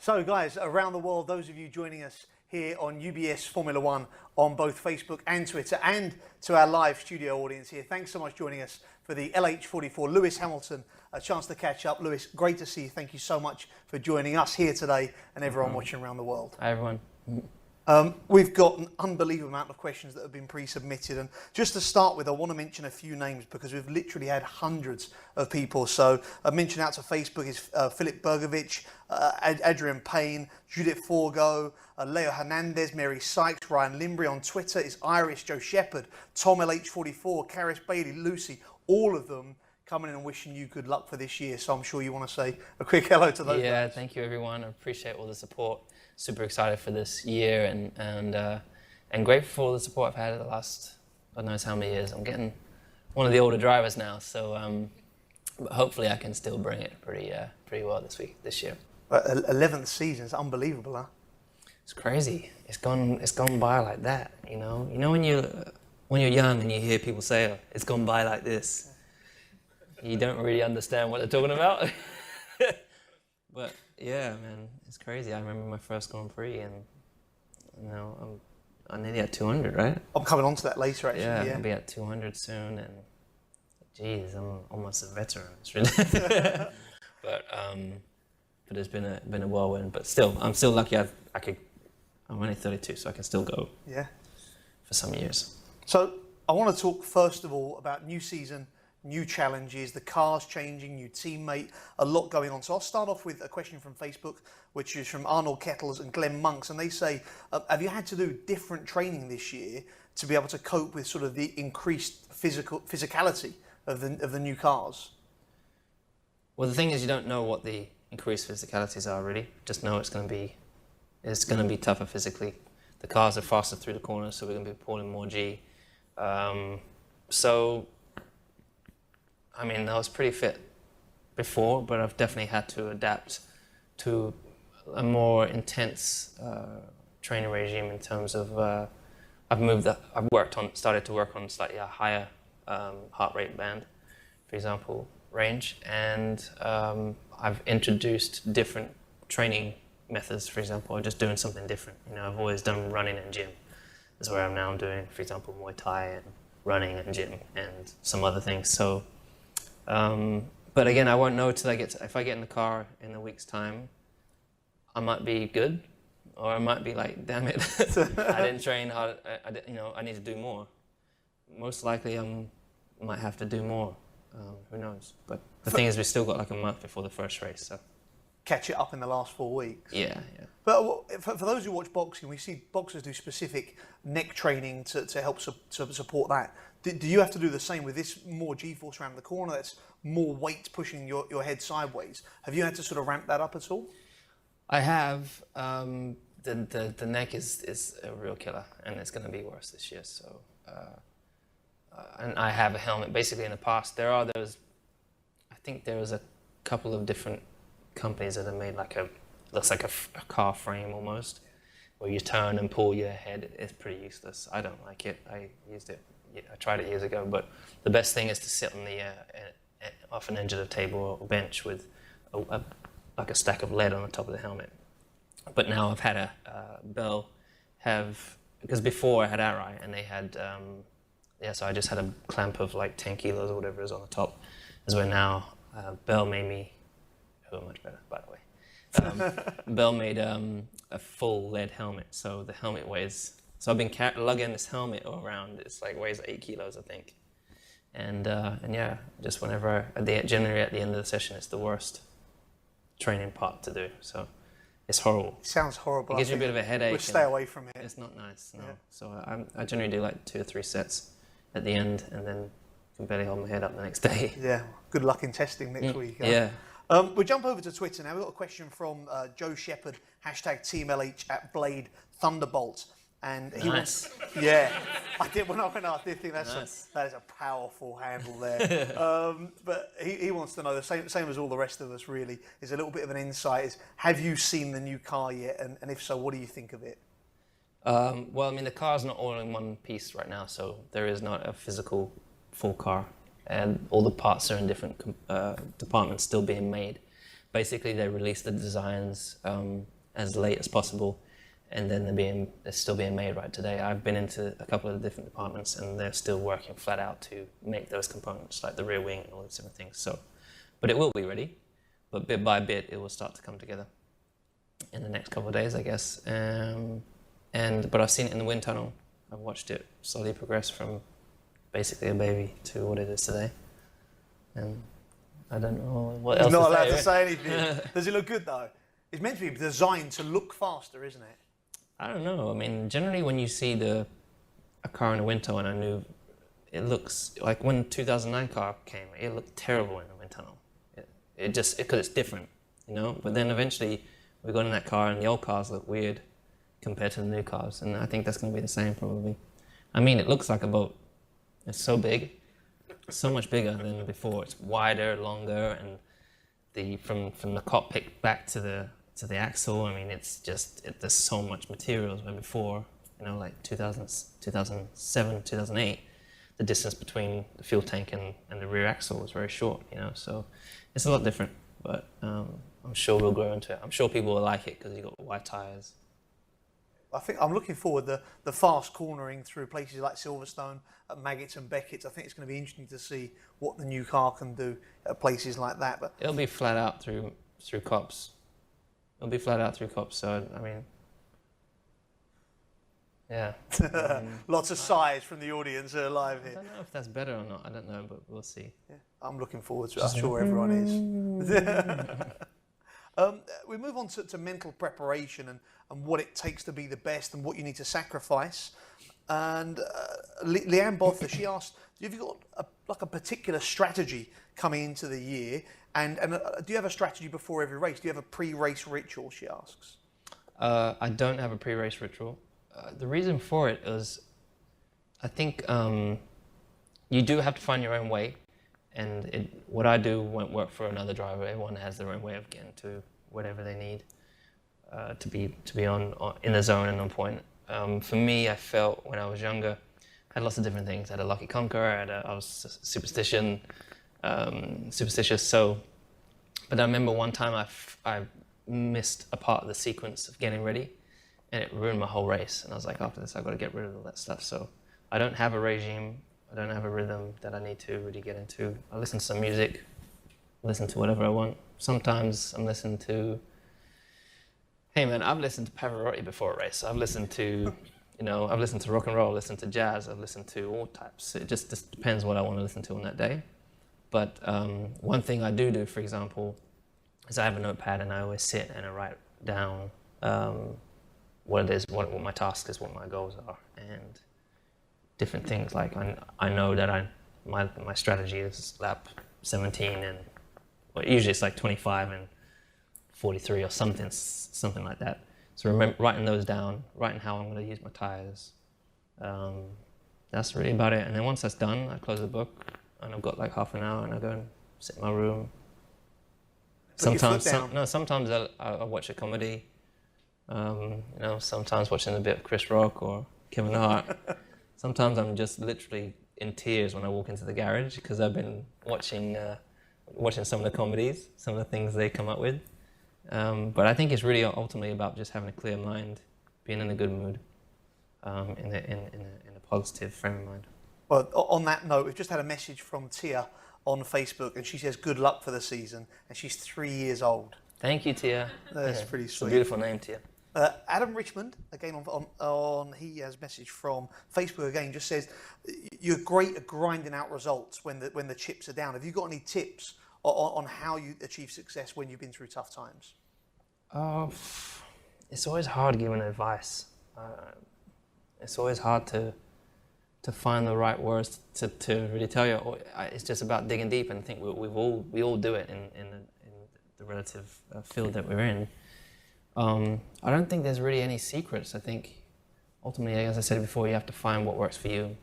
So guys, around the world, those of you joining us here on UBS Formula One on both Facebook and Twitter, and to our live studio audience here, thanks so much for joining us for the LH44 Lewis Hamilton, a chance to catch up. Lewis, great to see you. Thank you so much for joining us here today and everyone watching around the world. Hi everyone. We've got an unbelievable amount of questions that have been pre-submitted, and just to start with, I want to mention a few names because we've literally had hundreds of people. So a mention out to Facebook is Philip Bergovich, Adrian Payne, Judith Forgo, Leo Hernandez, Mary Sykes, Ryan Limbry. On Twitter is Iris, Joe Shepherd, Tom LH44, Karis Bailey, Lucy, all of them coming in and wishing you good luck for this year. So I'm sure you want to say a quick hello to those guys. Thank you everyone. I appreciate all the support. Super excited for this year and grateful for all the support I've had the last God knows how many years. I'm getting one of the older drivers now, so but hopefully I can still bring it pretty well this year. 11th season is unbelievable, huh? It's crazy. It's gone by like that. You know when you're young and you hear people say, oh, "It's gone by like this," you don't really understand what they're talking about. But yeah, man, it's crazy. I remember my first Grand Prix, and I'm nearly at 200, right? I'm coming on to that later, actually. Yeah, I'll be at 200 soon, and geez, I'm almost a veteran. It's really but it's been a whirlwind. But still, I'm still lucky. I'm only 32, so I can still go. Yeah. For some years. So I want to talk first of all about new season, new challenges, the cars changing, new teammate, a lot going on. So I'll start off with a question from Facebook, which is from Arnold Kettles and Glenn Monks, and they say, have you had to do different training this year to be able to cope with sort of the increased physicality of the new cars? Well, the thing is, you don't know what the increased physicalities are really. Just know it's going to be tougher physically. The cars are faster through the corners, so we're going to be pulling more G. So I mean, I was pretty fit before, but I've definitely had to adapt to a more intense training regime in terms of started to work on slightly a higher heart rate band, for example, range, and I've introduced different training methods. For example, just doing something different. I've always done running and gym. That's where I'm now doing, for example, Muay Thai and running and gym and some other things. So. But again, I won't know till if I get in the car in a week's time, I might be good, or I might be like, damn it, I didn't train hard. I need to do more. Most likely, I might have to do more. Who knows? But the thing is, we still got like a month before the first race, so catch it up in the last 4 weeks. Yeah. But for those who watch boxing, we see boxers do specific neck training to help support that. Do you have to do the same with this more G-force around the corner? That's more weight pushing your head sideways. Have you had to sort of ramp that up at all? I have. The neck is a real killer, and it's going to be worse this year. So, and I have a helmet. Basically, in the past, I think there was a couple of different companies that have made looks like a car frame almost, where you turn and pull your head. It's pretty useless. I don't like it. I used it. I tried it years ago, but the best thing is to sit on the off an edge of the table or bench with like a stack of lead on the top of the helmet. But now I've had a Bell because before I had Outright and they had so I just had a clamp of like 10 kilos or whatever is on the top. As where now Bell made me much better, by the way. Bell made a full lead helmet, so the helmet weighs. So I've been lugging this helmet around. It's like weighs 8 kilos, I think. And yeah, just whenever generally at the end of the session, it's the worst training part to do. So it's horrible. It sounds horrible. It gives you a bit of a headache. We'll stay away from it. It's not nice. No. Yeah. So I generally do like 2 or 3 sets at the end, and then can barely hold my head up the next day. Yeah. Good luck in testing next week. Yeah. We'll jump over to Twitter now. We've got a question from Joe Shepherd, #TeamLH at Blade Thunderbolt. And he wants, I did think that is a powerful handle there. But he wants to know the same as all the rest of us really, is a little bit of an insight, is have you seen the new car yet? And if so, what do you think of it? Well, I mean, the car's not all in one piece right now, so there is not a physical full car. And all the parts are in different departments still being made. basically they release the designs as late as possible, and then they're still being made right today. I've been into a couple of different departments, and they're still working flat out to make those components, like the rear wing and all those different things. So, but it will be ready, but bit by bit it will start to come together in the next couple of days, I guess. But I've seen it in the wind tunnel. I've watched it slowly progress from basically a baby to what it is today. And I don't know what else He's not to allowed say, to right? say anything. Does it look good though? It's meant to be designed to look faster, isn't it? I don't know. I mean, generally when you see a car in a wind tunnel, and I knew it looks like when 2009 car came, it looked terrible in the wind tunnel. It just because it's different, you know. But then eventually we got in that car, and the old cars look weird compared to the new cars, and I think that's going to be the same probably. I mean, it looks like a boat. It's so big, so much bigger than before. It's wider, longer, and from the cockpit back to the axle. I mean, there's so much materials. Where before, you know, like 2007, 2008, the distance between the fuel tank and the rear axle was very short. You know, so it's a lot different. But I'm sure we'll grow into it. I'm sure people will like it because you got wide tires. I think I'm looking forward to the fast cornering through places like Silverstone, at Maggots and Beckett's. I think it's going to be interesting to see what the new car can do at places like that. But It'll be flat out through cops. It'll be flat out through cops. So I mean, yeah. lots of sighs from the audience who are live I here. don't know if that's better or not. I don't know, but we'll see. Yeah, I'm looking forward to it. I'm sure everyone is. We move on to mental preparation and what it takes to be the best and what you need to sacrifice. And Leanne Botha, she asked, have you got a particular strategy coming into the year? And do you have a strategy before every race? Do you have a pre-race ritual, she asks? I don't have a pre-race ritual. The reason for it is, I think you do have to find your own way. And what I do won't work for another driver. Everyone has their own way of getting to whatever they need to be on in the zone and on point. For me, I felt when I was younger, I had lots of different things. I had a lucky conqueror. I was superstitious. So, but I remember one time I missed a part of the sequence of getting ready, and it ruined my whole race. And I was like, after this, I've got to get rid of all that stuff. So I don't have a regime. I don't have a rhythm that I need to really get into. I listen to some music, listen to whatever I want. Sometimes I'm listening to, hey man, I've listened to Pavarotti before a race. I've listened to, I've listened to rock and roll, I've listened to jazz, I've listened to all types. It just depends what I want to listen to on that day. But one thing I do, for example, is I have a notepad and I always sit and I write down what it is, what my task is, what my goals are, and different things. Like I know that my strategy is lap 17 and usually it's like 25 and 43 or something like that. So remember writing those down, writing how I'm going to use my tires. That's really about it. And then once that's done, I close the book and I've got like half an hour and I go and sit in my room. Sometimes I watch a comedy. Sometimes watching a bit of Chris Rock or Kevin Hart. Sometimes I'm just literally in tears when I walk into the garage because I've been watching some of the comedies, some of the things they come up with. But I think it's really ultimately about just having a clear mind, being in a good mood, in a positive frame of mind. Well, on that note, we've just had a message from Tia on Facebook, and she says good luck for the season, and she's 3 years old. Thank you, Tia. That's pretty sweet. It's a beautiful name, Tia. Adam Richmond, again on he has a message from Facebook again, just says you're great at grinding out results when the chips are down. Have you got any tips on how you achieve success when you've been through tough times? It's always hard giving advice. It's always hard to find the right words to really tell you. It's just about digging deep, and I think we all do it in the relative field that we're in. I don't think there's really any secrets. I think ultimately, as I said before, you have to find what works for you.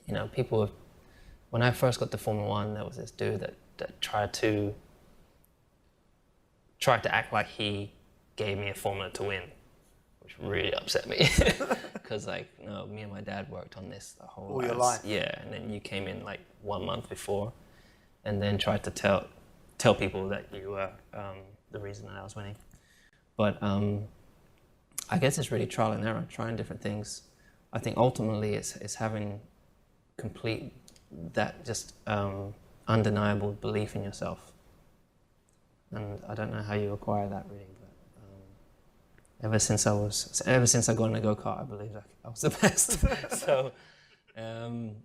When I first got to Formula One, there was this dude that tried to act like he gave me a formula to win, which really upset me. Because me and my dad worked on this the whole all your life. Yeah, and then you came in like 1 month before, and then tried to tell people that you were the reason that I was winning. But I guess it's really trial and error, trying different things. I think ultimately it's having complete that just undeniable belief in yourself. And I don't know how you acquire that really, but ever since I got in a go-kart, I believe I was the best. So, and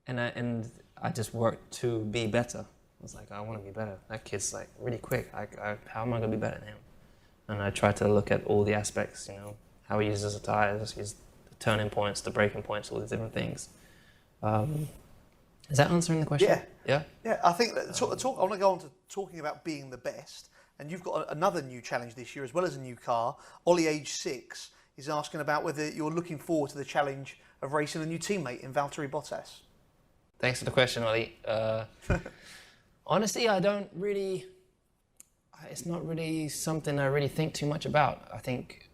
I just worked to be better. I was like, I want to be better. That kid's like really quick. How am I going to be better than him? And I tried to look at all the aspects, you know, how he uses the tires, the turning points, the braking points, all these different things. Is that answering the question? Yeah. Yeah? Yeah, I think that I want to go on to talking about being the best. And you've got another new challenge this year, as well as a new car. Ollie, age 6, is asking about whether you're looking forward to the challenge of racing a new teammate in Valtteri Bottas. Thanks for the question, Ollie. Honestly, I don't really... It's not really something I really think too much about. I think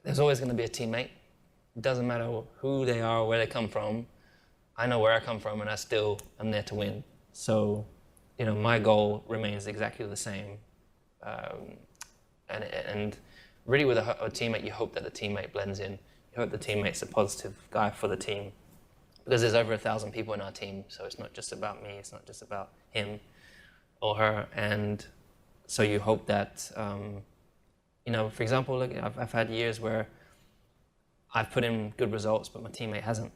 there's always going to be a teammate. It doesn't matter who they are or where they come from. I know where I come from and I still am there to win. So, you know, my goal remains exactly the same. And really with a teammate, you hope that the teammate blends in. You hope the teammate's a positive guy for the team. Because there's over 1,000 people in our team, so it's not just about me, it's not just about him or her. And so you hope that, you know, for example, look, I've had years where I've put in good results, but my teammate hasn't.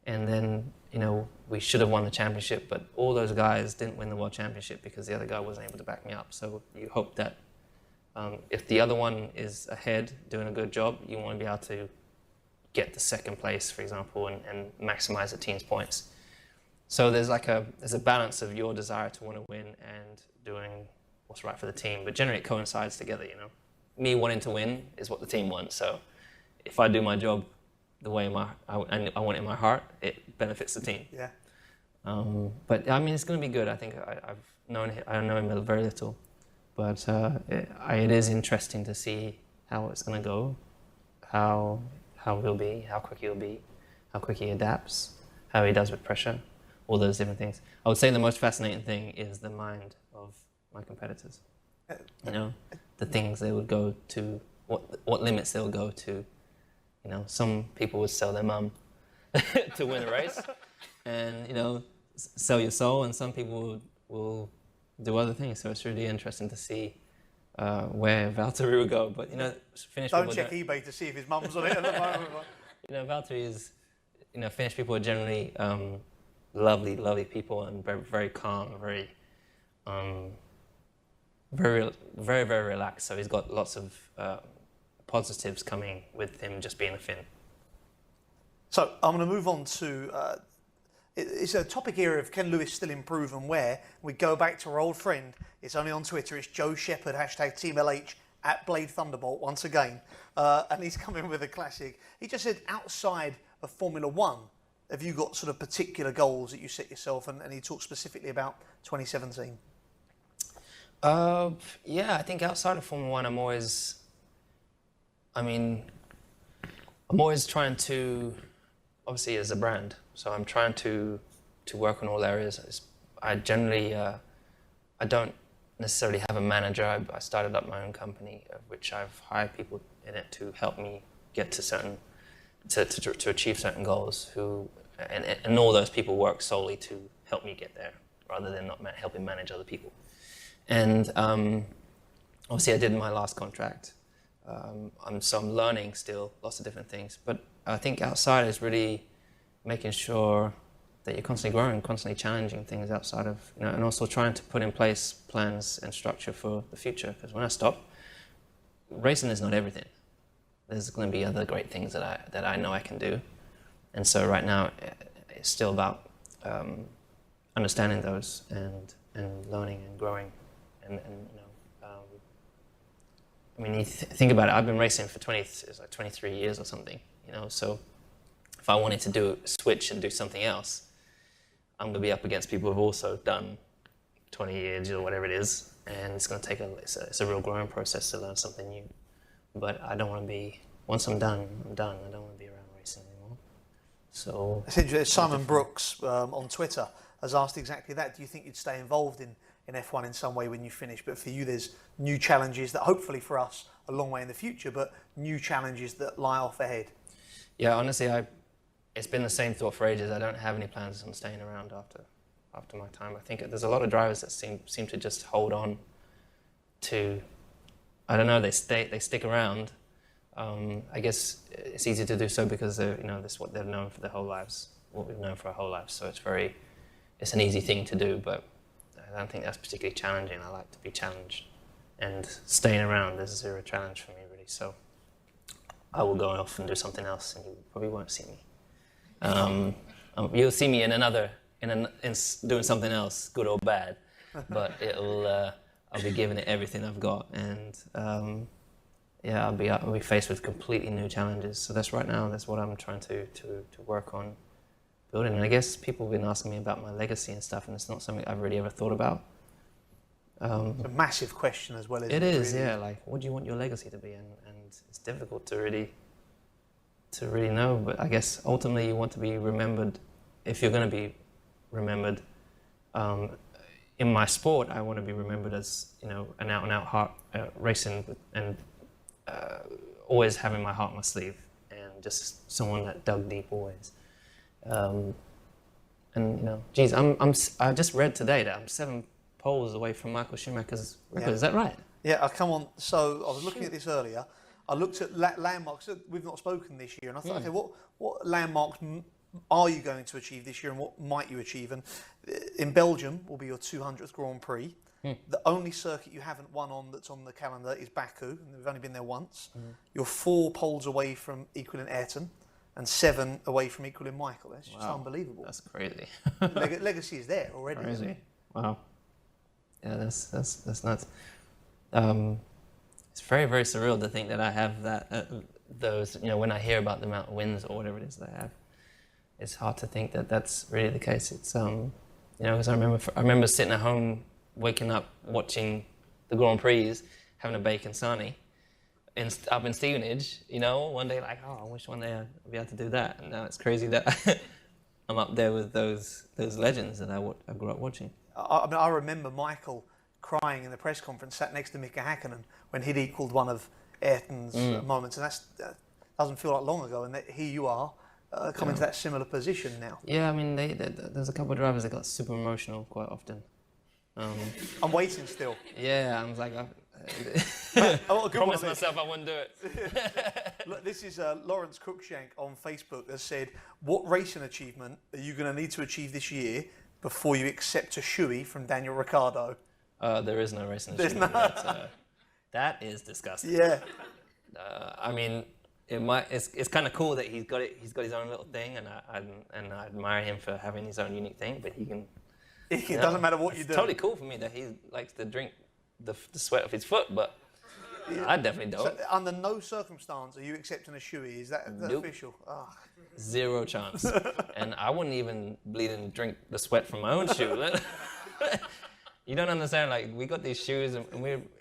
And then, you know, we should have won the championship, but all those guys didn't win the world championship because the other guy wasn't able to back me up. So you hope that if the other one is ahead, doing a good job, you want to be able to get the second place, for example, and maximize the team's points. So there's a balance of your desire to want to win and doing what's right for the team. But generally it coincides together, you know. Me wanting to win is what the team wants. So if I do my job the way I want it in my heart, it benefits the team. Yeah. But I mean, it's going to be good. I think I know him very little, but it is interesting to see how it's going to go, how he'll be, how quick he'll be, how quick he adapts, how he does with pressure, all those different things. I would say the most fascinating thing is the mind of my competitors. You know, the things they would go to, what limits they'll go to. You know, some people would sell their mum to win a race, and you know, sell your soul. And some people will do other things. So it's really interesting to see where Valtteri will go. But you know, Finnish Don't people check eBay to see if his mum's on it at the moment. You know, Valtteri is, you know, Finnish people are generally lovely people and very, very calm, very relaxed. So he's got lots of positives coming with him just being a Finn. So I'm going to move on to, it's a topic here of can Lewis still improve and where. We go back to our old friend, it's only on Twitter, it's Joe Shepherd, #TeamLH, @Blade Thunderbolt once again. And he's coming with a classic. He just said, outside of Formula One, have you got sort of particular goals that you set yourself? And he talked specifically about 2017. Yeah, I think outside of Formula One, I'm always trying to, obviously as a brand, so I'm trying to work on all areas. I generally, I don't necessarily have a manager. I started up my own company, of which I've hired people in it to help me get to certain, to achieve certain goals, and all those people work solely to help me get there, rather than not helping manage other people. And obviously I did my last contract. So I'm learning still lots of different things, but I think outside is really making sure that you're constantly growing, constantly challenging things outside of, you know, and also trying to put in place plans and structure for the future. Because when I stop, racing is not everything. There's going to be other great things that I know I can do, and so right now it's still about understanding those and learning and growing, and you know. I mean, you think about it, I've been racing for 23 years or something, you know, so if I wanted to switch and do something else, I'm going to be up against people who've also done 20 years or whatever it is, and it's going to take it's a real growing process to learn something new. But I don't want to be, once I'm done, I'm done. I don't want to be around racing anymore. So It's interesting, Simon Brooks on Twitter has asked exactly that. Do you think you'd stay involved in F1 in some way when you finish? But for you, there's new challenges that hopefully for us a long way in the future, but new challenges that lie off ahead. Yeah, honestly, it's been the same thought for ages. I don't have any plans on staying around after my time. I think there's a lot of drivers that seem to just hold on to, I don't know, they stick around. I guess it's easy to do so because this is what they've known for their whole lives, what we've known for our whole lives. So it's an easy thing to do, but I don't think that's particularly challenging. I like to be challenged, and staying around is zero challenge for me, really. So I will go off and do something else, and you probably won't see me. You'll see me in doing something else, good or bad, but I'll be giving it everything I've got, and I'll be faced with completely new challenges. So that's what I'm trying to work on building. And I guess people have been asking me about my legacy and stuff, and it's not something I've really ever thought about. It's a massive question as well, isn't it? It is, really? yeah. Like, what do you want your legacy to be? And it's difficult to really know. But I guess ultimately you want to be remembered. If you're going to be remembered, in my sport, I want to be remembered as an out-and-out heart racing and always having my heart on my sleeve, and just someone that dug deep always. I just read today that I'm 7 poles away from Michael Schumacher's record. Yeah. Is that right? Yeah, come on. So I was looking at this earlier. I looked at landmarks. We've not spoken this year, and I thought, okay, what landmarks are you going to achieve this year, and what might you achieve? And in Belgium will be your 200th Grand Prix. The only circuit you haven't won on that's on the calendar is Baku, and we've only been there once. You're 4 poles away from equaling Ayrton, and 7 away from equaling Michael. That's just unbelievable. That's crazy. Legacy is there already. Crazy. Wow. Yeah, that's nuts. It's very, very surreal to think that I have that. Those, when I hear about the amount of wins or whatever it is that I have, it's hard to think that that's really the case. It's because I remember sitting at home, waking up, watching the Grand Prix, having a bacon sarnie, up in Stevenage. One day like, I wish one day I'd be able to do that. And now it's crazy that I'm up there with those legends that I grew up watching. I remember Michael crying in the press conference, sat next to Mika Häkkinen when he'd equalled one of Ayrton's moments, and that doesn't feel like long ago. And here you are, coming to that similar position now. Yeah, I mean, there's a couple of drivers that got super emotional quite often. I'm waiting still. Yeah, I was like, I promised myself I wouldn't do it. Look, this is Lawrence Cruikshank on Facebook that said, what racing achievement are you going to need to achieve this year before you accept a shoey from Daniel Ricciardo? There is no racing achievement. That is disgusting. Yeah. I mean, it's kind of cool that he's got his own little thing, and I admire him for having his own unique thing. But he can. It doesn't matter what you do. It's totally cool for me that he likes to drink the sweat of his foot, but I definitely don't. So under no circumstance are you accepting a shoey? Is that Nope. official? Oh. Zero chance. And I wouldn't even bleed and drink the sweat from my own shoe. You don't understand, like, we got these shoes and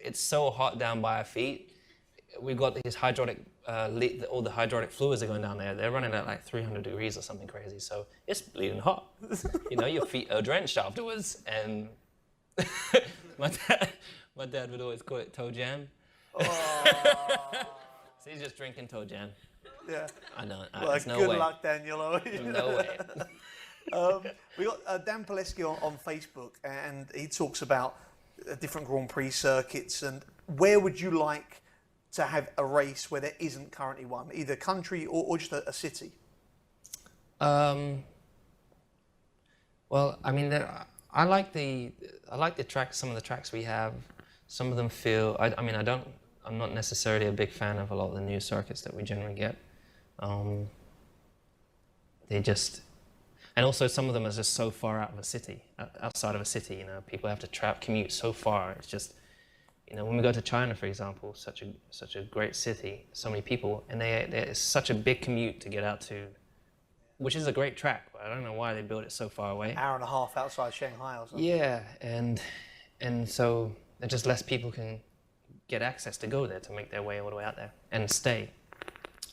it's so hot down by our feet. We've got these hydraulic, all the hydraulic fluids are going down there. They're running at like 300 degrees or something crazy. So it's bleeding hot. Your feet are drenched afterwards. And my dad would always call it toe jam. Oh. So he's just drinking toe jam. Yeah. I know. Well, no good way. luck, Daniel. No way. We got Dan Pileski on Facebook, and he talks about different Grand Prix circuits. And where would you like to have a race where there isn't currently one, either country or just a city? Well, I mean, I like the tracks. Some of the tracks we have, some of them feel. I'm not necessarily a big fan of a lot of the new circuits that we generally get. And also some of them are just so far out of a city, outside of a city. People have to commute so far. It's just, when we go to China, for example, such a great city, so many people, and it's such a big commute to get out to, which is a great track. But I don't know why they built it so far away. Hour and a half outside Shanghai or something. Yeah, and so just less people can get access to go there to make their way all the way out there and stay.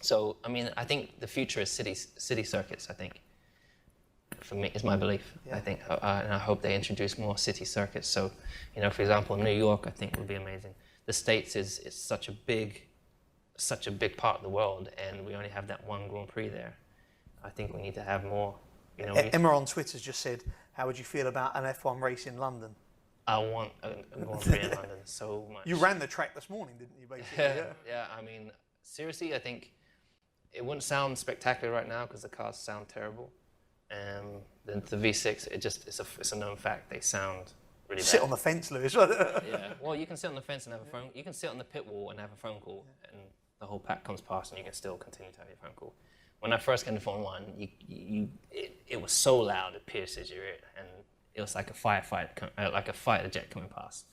So I mean, I think the future is city circuits. I think. for me, it's my belief. Yeah. I think, and I hope they introduce more city circuits. So, for example, New York, I think would be amazing. The States is such a big part of the world, and we only have that one Grand Prix there. I think we need to have more. Emma on Twitter's just said, how would you feel about an F1 race in London? I want a Grand Prix in London so much. You ran the track this morning, didn't you, basically? Yeah, I mean, seriously, I think it wouldn't sound spectacular right now because the cars sound terrible. And then the V6, it's a known fact, they sound really bad. Sit on the fence, Lewis. Yeah, well, you can sit on the fence and have a phone. You can sit on the pit wall and have a phone call, and the whole pack comes past, and you can still continue to have your phone call. When I first came to Formula One, it was so loud it pierces your ear, and it was like a fighter jet coming past,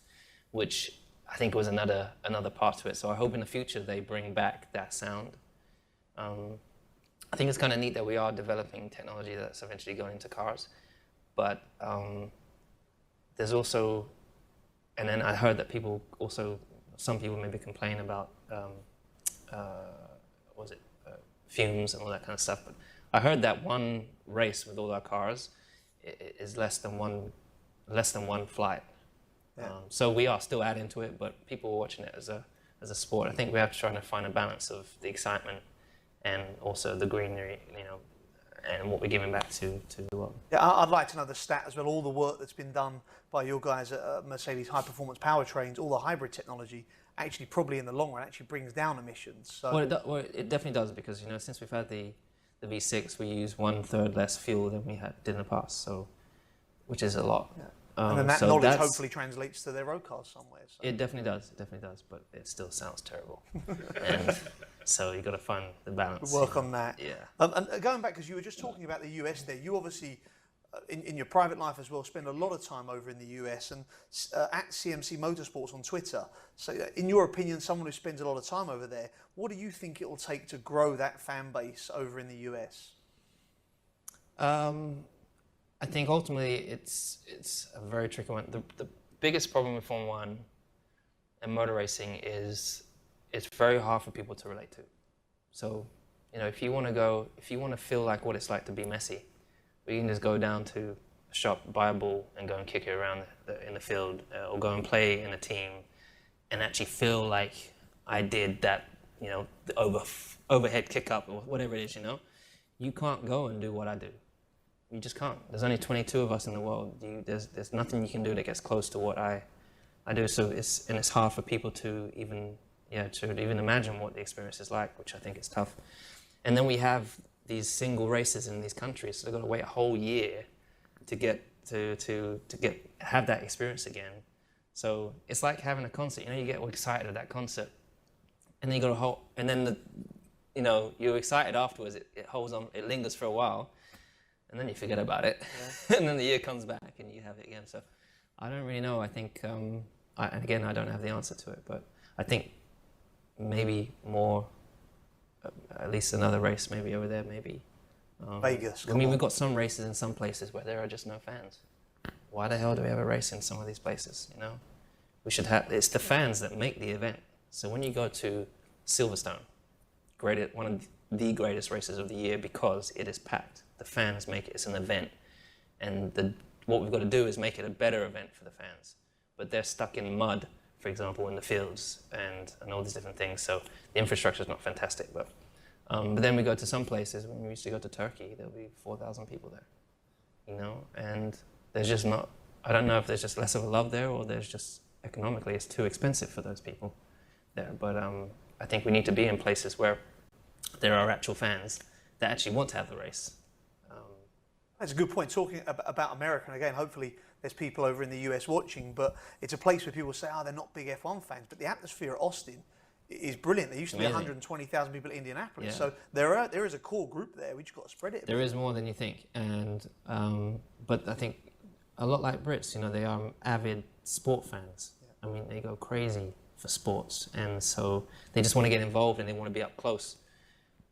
which I think was another part to it. So I hope in the future they bring back that sound. I think it's kind of neat that we are developing technology that's eventually going into cars, but there's also, and then I heard that some people maybe complain about, fumes and all that kind of stuff, but I heard that one race with all our cars is less than one flight. Yeah. So we are still adding to it, but people are watching it as a sport. I think we have to try to find a balance of the excitement and also the greenery, and what we're giving back to the world. Yeah, I'd like to know the stat as well, all the work that's been done by your guys at Mercedes High Performance Powertrains, all the hybrid technology, actually probably in the long run actually brings down emissions. So. Well, it definitely does, because since we've had the V6, we use 1/3 less fuel than we did in the past, so which is a lot. Yeah. And then that so knowledge hopefully translates to their road cars somewhere. So. It definitely does, but it still sounds terrible. And so you've got to find the balance. Work on that. Yeah. And going back, because you were just talking about the US there, you obviously, in your private life as well, spend a lot of time over in the US and at CMC Motorsports on Twitter. So in your opinion, someone who spends a lot of time over there, what do you think it will take to grow that fan base over in the US? I think ultimately it's a very tricky one. The biggest problem with Formula One and motor racing is it's very hard for people to relate to. So, if you want to feel like what it's like to be Messi, you can just go down to a shop, buy a ball, and go and kick it around in the field, or go and play in a team, and actually feel like I did that, the overhead kick up or whatever it is. You can't go and do what I do. You just can't. There's only 22 of us in the world. There's nothing you can do that gets close to what I do. So it's hard for people to even imagine what the experience is like, which I think is tough. And then we have these single races in these countries, so they've got to wait a whole year to get have that experience again. So it's like having a concert. You get all excited at that concert, and then you got a whole, and then you're excited afterwards. It holds on, it lingers for a while. And then you forget about it, and then the year comes back and you have it again. So I don't really know. I think, and again, I don't have the answer to it, but I think maybe more, at least another race maybe over there, maybe. Vegas. We've got some races in some places where there are just no fans. Why the hell do we have a race in some of these places, We should have, it's the fans that make the event. So when you go to Silverstone, one of the greatest races of the year because it is packed. The fans make it, it's an event. And what we've got to do is make it a better event for the fans. But they're stuck in mud, for example, in the fields and all these different things. So the infrastructure is not fantastic. But then we go to some places, when we used to go to Turkey, there'll be 4,000 people there, and there's just not, I don't know if there's just less of a love there or there's just economically it's too expensive for those people there. But I think we need to be in places where there are actual fans that actually want to have the race. That's a good point, talking about America. And again, hopefully there's people over in the US watching, but it's a place where people say, they're not big F1 fans. But the atmosphere at Austin is brilliant. There used to be 120,000 people at Indianapolis. Yeah. So there is a core group there. We've just got to spread it. There is more than you think. And but I think a lot like Brits, they are avid sport fans. Yeah. I mean, they go crazy for sports. And so they just want to get involved and they want to be up close,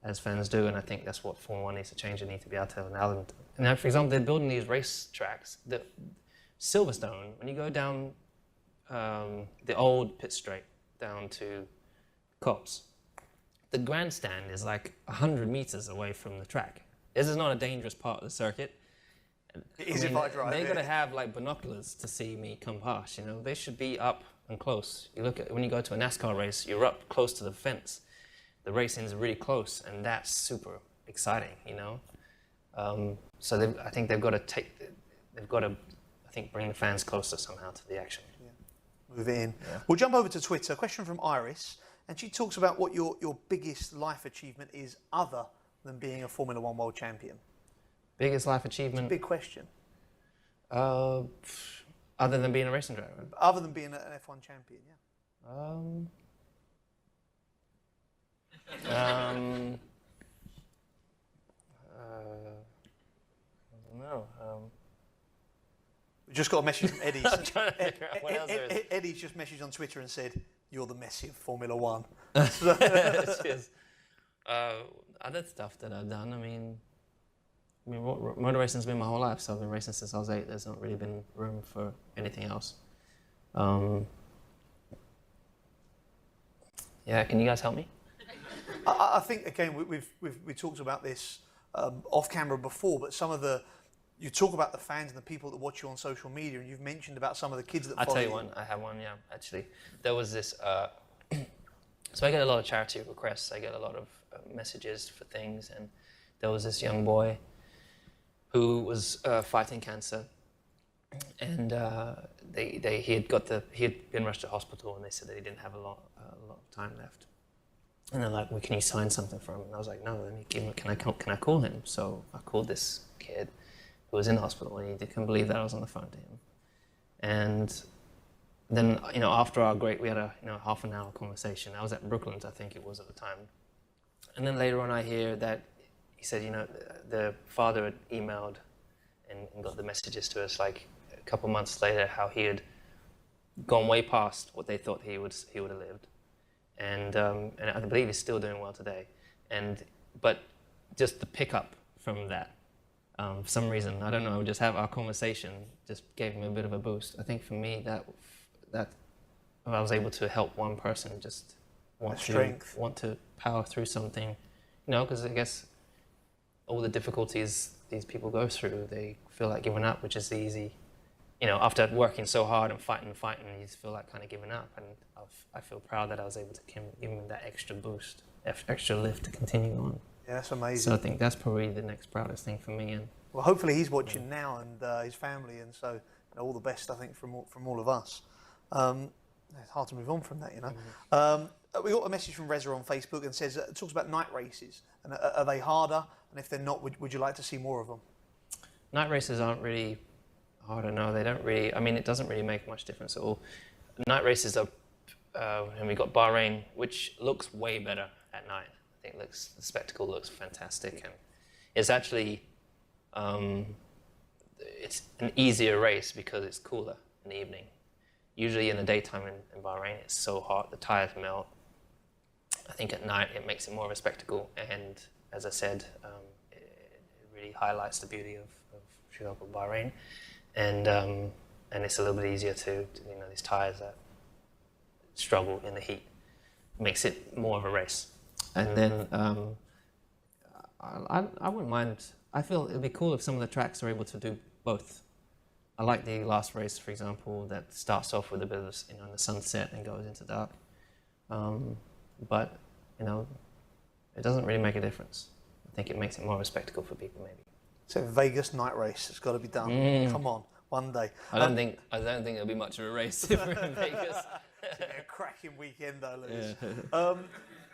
as fans do, and I think that's what Formula One needs to change. They need to be able to allow them. Now, for example, they're building these race tracks. The Silverstone, when you go down the old pit straight down to Copse, the grandstand is like 100 meters away from the track. This is not a dangerous part of the circuit, It is if I drive. They're gonna have like binoculars to see me come past. You know, they should be up and close. You look at when you go to a NASCAR race, you're up close to the fence. The racing's really close, and that's super exciting. You know, so I think they've got to bring the fans closer somehow to the action. Yeah. Move it in. Yeah. We'll jump over to Twitter. A question from Iris, and she talks about what your biggest life achievement is other than being a Formula One world champion. Biggest life achievement? Big question. Other than being a racing driver? Other than being an F1 champion, yeah. I don't know. We just got a message from Eddie. I'm trying to figure out what else there is. Eddie's just messaged on Twitter and said, "You're the Messi of Formula One." Cheers. Other stuff that I've done, I mean, motor racing's been my whole life, so I've been racing since I was 8. There's not really been room for anything else. Yeah, can you guys help me? I think again we talked about this off camera before, but you talk about the fans and the people that watch you on social media, and you've mentioned about some of the kids that follow you. I'll tell you one. I have one. Yeah, actually, there was this. So I get a lot of charity requests. I get a lot of messages for things, and there was this young boy who was fighting cancer, and he had been rushed to hospital, and they said that he didn't have a lot of time left. And they're like, "Well, can you sign something for him?" And I was like, "No, let me give him. Can I call him?" So I called this kid who was in the hospital, and he couldn't believe that I was on the phone to him. And then, after we had a half an hour conversation. I was at Brooklands, I think it was at the time. And then later on, I hear that he said, the father had emailed and got the messages to us like a couple months later, how he had gone way past what they thought he would have lived, and I believe he's still doing well today. But just the pickup from that, for some reason, I don't know, just have our conversation just gave him a bit of a boost. I think for me that I was able to help one person just want to power through something, because I guess all the difficulties these people go through, they feel like giving up, which is easy. After working so hard and fighting, you just feel like kind of giving up. And I feel proud that I was able to give him that extra boost, extra lift to continue on. Yeah, that's amazing. So I think that's probably the next proudest thing for me. And well, hopefully he's watching now, and his family, and so all the best, I think, from all of us. It's hard to move on from that, We got a message from Reza on Facebook and says it talks about night races, and are they harder? And if they're not, would you like to see more of them? Night races aren't really harder. No, they don't really. I mean, it doesn't really make much difference at all. Night races are, and we got Bahrain, which looks way better at night. I think the spectacle looks fantastic, and it's actually it's an easier race because it's cooler in the evening. Usually in the daytime in Bahrain, it's so hot, the tires melt. I think at night it makes it more of a spectacle, and as I said, it really highlights the beauty of for example, Bahrain, and it's a little bit easier to these tires that struggle in the heat, makes it more of a race. And then I wouldn't mind. I feel it'd be cool if some of the tracks are able to do both. I like the last race, for example, that starts off with a bit of in the sunset and goes into dark. But it doesn't really make a difference. I think it makes it more of a spectacle for people, maybe. So Vegas night race, it's got to be done. Come on, one day. I don't think it'll be much of a race if we're in Vegas. A cracking weekend, though, Lewis. Yeah.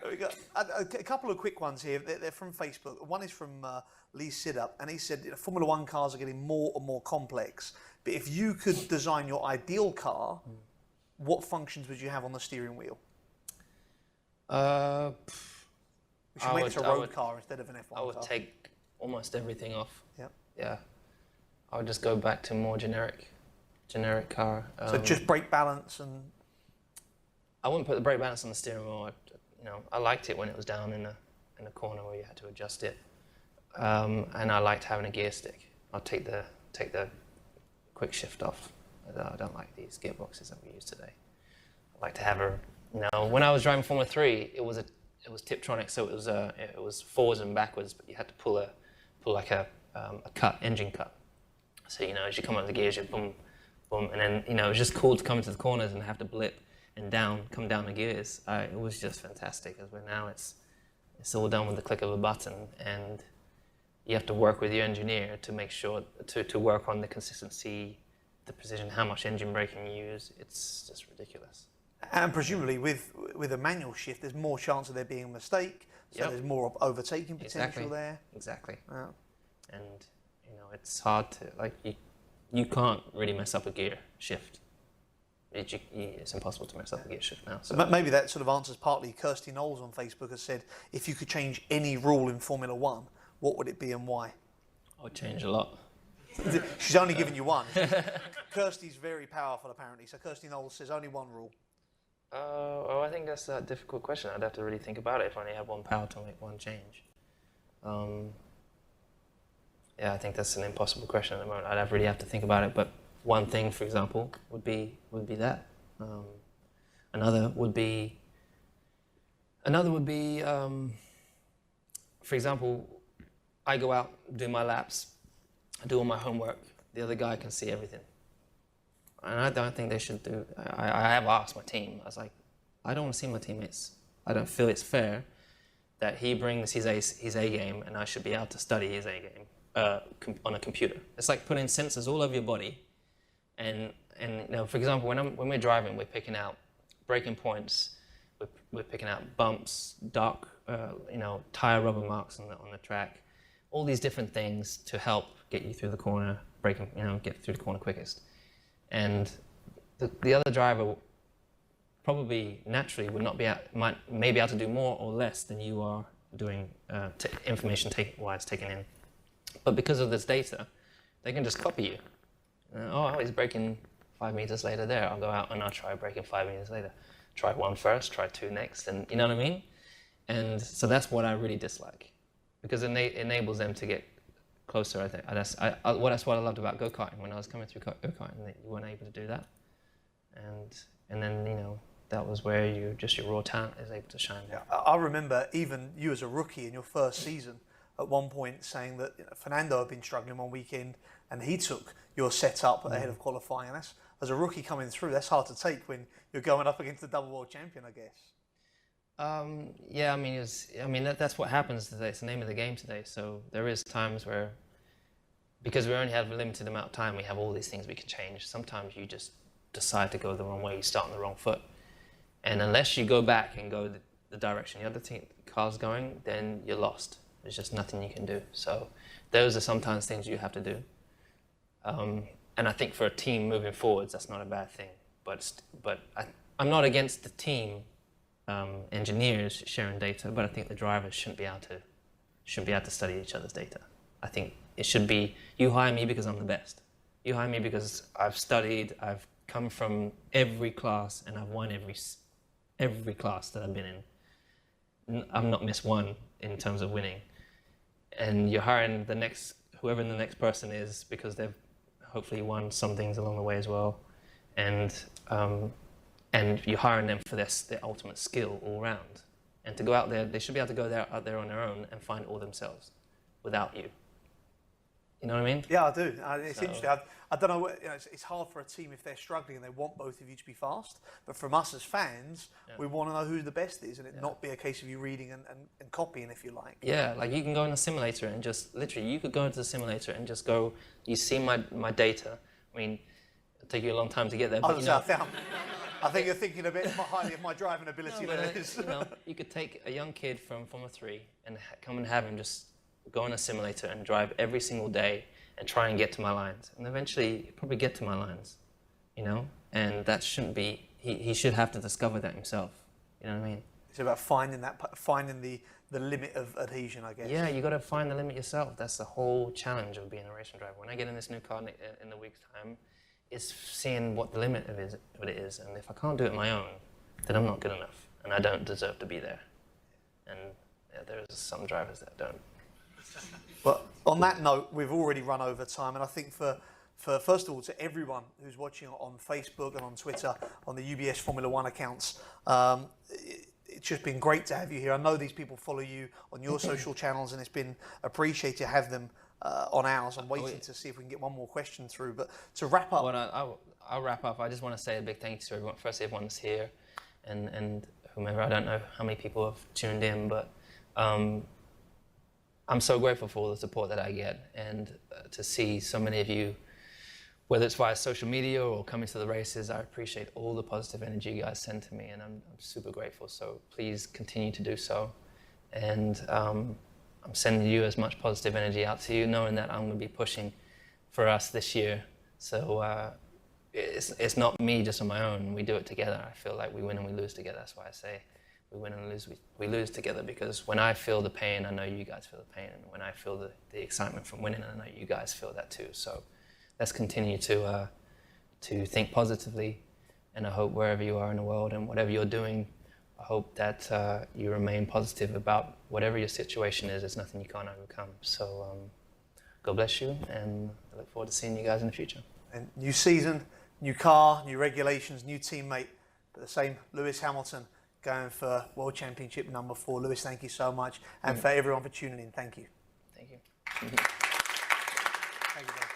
We got a couple of quick ones here. They're from Facebook. One is from Lee Sidup, and he said Formula One cars are getting more and more complex. But if you could design your ideal car, what functions would you have on the steering wheel? We should make it a road car instead of an F1 car. I would take almost everything off. Yeah. Yeah. I would just go back to more generic car. So just brake balance and. I wouldn't put the brake balance on the steering wheel. I liked it when it was down in the corner where you had to adjust it, and I liked having a gear stick. I'll take the quick shift off. I don't like these gearboxes that we use today. I like to have when I was driving Formula 3, it was Tiptronic, so it was forwards and backwards, but you had to pull like a engine cut. So, as you come up the gears, you boom, boom, and then, it was just cool to come into the corners and have to blip and come down the gears. It was just fantastic, because now it's all done with the click of a button, and you have to work with your engineer to make sure to work on the consistency, the precision, how much engine braking you use. It's just ridiculous. And presumably with a manual shift, there's more chance of there being a mistake, so there's more overtaking potential there. Exactly. Yeah. And it's hard to, you can't really mess up a gear shift. It's impossible to mess up a gear shift now. So maybe that sort of answers partly. Kirsty Knowles on Facebook has said, if you could change any rule in Formula One, what would it be and why? I would change a lot. She's only given you one. Kirsty's very powerful, apparently. So Kirsty Knowles says only one rule. I think that's a difficult question. I'd have to really think about it if I only had one power to make one change. I think that's an impossible question at the moment. I'd really have to think about it. But one thing, for example, would be that. Another would be, for example, I go out, do my laps, I do all my homework. The other guy can see everything. And I don't think they should do. I have asked my team. I was like, I don't want to see my teammates. I don't feel it's fair that he brings his A game, and I should be able to study his A game on a computer. It's like putting sensors all over your body, and for example, when we're driving, we're picking out braking points, we're picking out bumps, dark, tire rubber marks on the track, all these different things to help get you through the corner, get through the corner quickest. And the other driver probably naturally would not may be able to do more or less than you are doing information taken in. But because of this data, they can just copy you. He's braking 5 meters later there. I'll go out and I'll try braking 5 meters later. Try one first, try two next, and you know what I mean? And so that's what I really dislike, because it enables them to get closer, I think. That's what I loved about go-karting. When I was coming through go-karting, that you weren't able to do that. And then, that was where your raw talent is able to shine. Yeah, I remember even you as a rookie in your first season at one point saying that Fernando had been struggling one weekend and he took your setup ahead of qualifying. And that's, as a rookie coming through, that's hard to take when you're going up against the double world champion, I guess. That's what happens today. It's the name of the game today. So there is times where, because we only have a limited amount of time, we have all these things we can change. Sometimes you just decide to go the wrong way. You start on the wrong foot. And unless you go back and go the direction the other car's going, then you're lost. There's just nothing you can do. So those are sometimes things you have to do. And I think for a team moving forwards, that's not a bad thing. But I'm not against the team engineers sharing data, but I think the drivers shouldn't be able to study each other's data. I think it should be, you hire me because I'm the best. You hire me because I've studied, I've come from every class, and I've won every class that I've been in. I've not missed one in terms of winning. And you're hiring whoever the next person is, because they've hopefully won some things along the way as well. And you're hiring them for their ultimate skill all round. And to go out there, they should be able to go out there on their own and find it all themselves without you. You know what I mean? Yeah, I do. It's interesting. I don't know. It's hard for a team if they're struggling and they want both of you to be fast. But from us as fans, we want to know who the best is, and it not be a case of you reading and copying, if you like. Yeah, like you can go in the simulator and just literally, you could go into the simulator and just go. You see my data. I mean, it'll take you a long time to get there. But, I think you're thinking a bit highly of my driving ability. You could take a young kid from Formula 3 and come and have him just go in a simulator and drive every single day and try and get to my lines. And eventually, he'll probably get to my lines, And that shouldn't be, he should have to discover that himself. You know what I mean? It's about finding the limit of adhesion, I guess. Yeah, you got to find the limit yourself. That's the whole challenge of being a racing driver. When I get in this new car in a week's time, it's seeing what the limit of it is. And if I can't do it on my own, then I'm not good enough. And I don't deserve to be there. And there's some drivers that don't. But on that note, we've already run over time, and I think for first of all, to everyone who's watching on Facebook and on Twitter, on the UBS Formula One accounts, it's just been great to have you here. I know these people follow you on your social channels, and it's been appreciated to have them on ours. I'm waiting to see if we can get one more question through. But to wrap up, I'll wrap up. I just want to say a big thank you to everyone. Firstly, everyone that's here, and whomever. I don't know how many people have tuned in, but I'm so grateful for all the support that I get, and to see so many of you, whether it's via social media or coming to the races. I appreciate all the positive energy you guys send to me, and I'm super grateful. So please continue to do so, and I'm sending you as much positive energy out to you, knowing that I'm going to be pushing for us this year. So it's not me just on my own. We do it together. I feel like we win and we lose together. That's why I say we win and lose. We lose together, because when I feel the pain, I know you guys feel the pain, and when I feel the excitement from winning, I know you guys feel that too. So let's continue to think positively, and I hope wherever you are in the world and whatever you're doing, I hope that you remain positive about whatever your situation is. There's nothing you can't overcome. So God bless you, and I look forward to seeing you guys in the future. And new season, new car, new regulations, new teammate, but the same Lewis Hamilton going for World Championship number 4. Lewis, thank you so much, and for everyone for tuning in, thank you. Thank you. Thank you, guys.